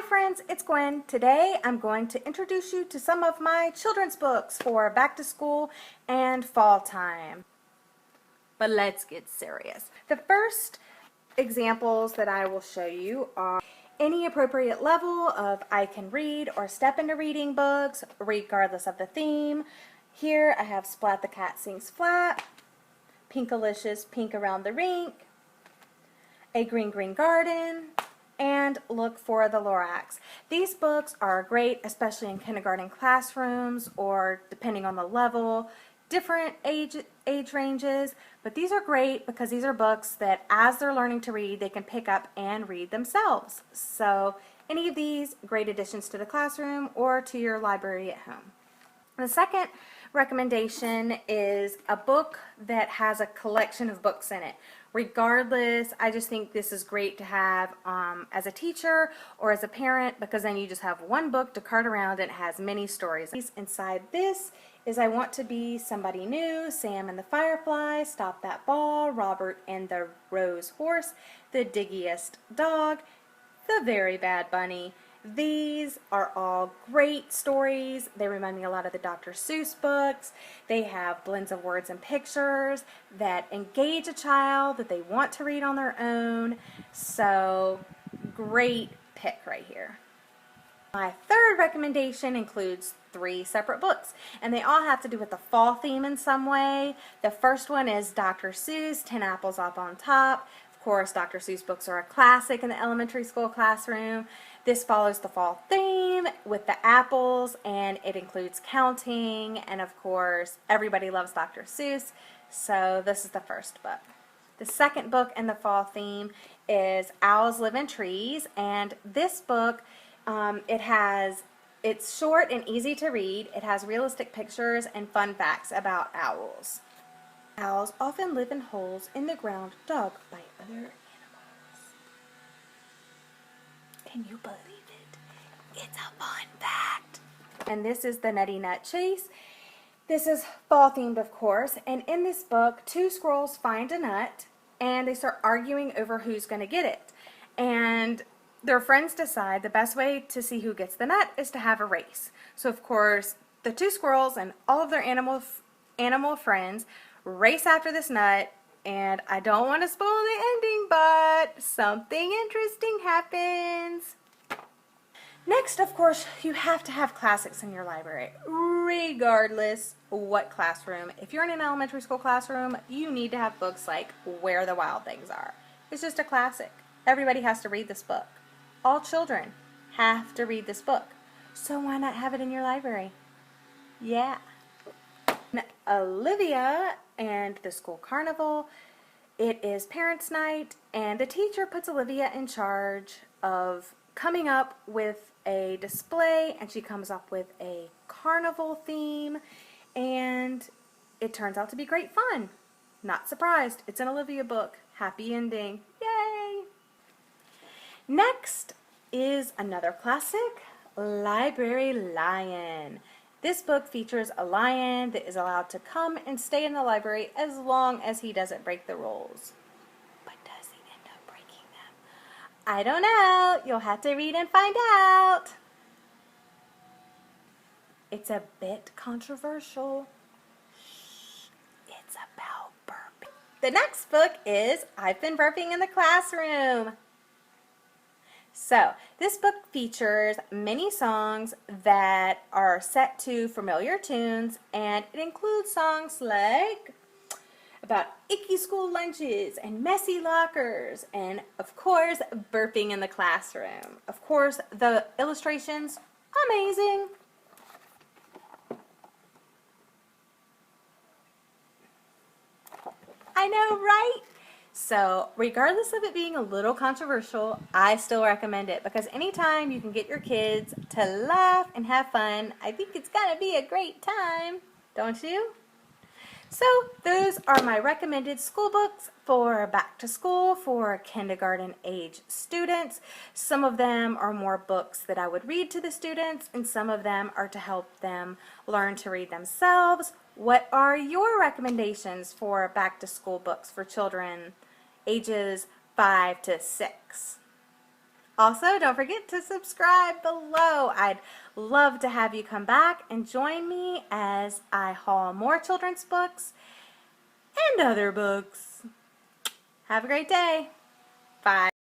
friends, it's Gwen. Today I'm going to introduce you to some of my children's books for back to school and fall time. But let's get serious. The first examples that I will show you are any appropriate level of I can read or step into reading books regardless of the theme. Here I have Splat the Cat Sings Flat, Pinkalicious Pink Around the Rink, A Green Green Garden, and Look for the Lorax. These books are great, especially in kindergarten classrooms or depending on the level, different age ranges, but these are great because these are books that as they're learning to read, they can pick up and read themselves. So any of these, great additions to the classroom or to your library at home. The second recommendation is a book that has a collection of books in it. Regardless, I just think this is great to have as a teacher or as a parent, because then you just have one book to cart around and it has many stories. Inside this is I Want to Be Somebody New, Sam and the Firefly, Stop That Ball, Robert and the Rose Horse, The Diggiest Dog, The Very Bad Bunny. These are all great stories. They remind me a lot of the Dr. Seuss books. They have blends of words and pictures that engage a child that they want to read on their own. So, great pick right here. My third recommendation includes 3 separate books, and they all have to do with the fall theme in some way. The first one is Dr. Seuss, 10 Apples Up on Top. Of course, Dr. Seuss books are a classic in the elementary school classroom. This follows the fall theme with the apples, and it includes counting, and of course, everybody loves Dr. Seuss, so this is the first book. The second book in the fall theme is Owls Live in Trees, and this book, it's short and easy to read. It has realistic pictures and fun facts about owls. Owls often live in holes in the ground dug by other animals. Can you believe it? It's a fun fact. And this is the Nutty Nut Chase. This is fall themed, of course, and in this book, 2 squirrels find a nut and they start arguing over who's going to get it. And their friends decide the best way to see who gets the nut is to have a race. So of course, the 2 squirrels and all of their animal friends race after this nut, and I don't want to spoil the ending, but something interesting happens. Next, of course, you have to have classics in your library, regardless what classroom. If you're in an elementary school classroom, you need to have books like Where the Wild Things Are. It's just a classic. Everybody has to read this book. All children have to read this book. So why not have it in your library? Yeah. Olivia and the School Carnival. It is Parents' Night, and the teacher puts Olivia in charge of coming up with a display, and she comes up with a carnival theme, and it turns out to be great fun. Not surprised. It's an Olivia book. Happy ending. Yay! Next is another classic, Library Lion. This book features a lion that is allowed to come and stay in the library as long as he doesn't break the rules. But does he end up breaking them? I don't know. You'll have to read and find out. It's a bit controversial. Shh. It's about burping. The next book is I've Been Burping in the Classroom. So, this book features many songs that are set to familiar tunes, and it includes songs like about icky school lunches and messy lockers, and of course, burping in the classroom. Of course, the illustrations, amazing. I know, right? So, regardless of it being a little controversial, I still recommend it, because anytime you can get your kids to laugh and have fun, I think it's gonna be a great time, don't you? So, those are my recommended school books for back to school for kindergarten age students. Some of them are more books that I would read to the students, and some of them are to help them learn to read themselves. What are your recommendations for back to school books for children ages 5 to 6? Also, don't forget to subscribe below. I'd love to have you come back and join me as I haul more children's books and other books. Have a great day. Bye.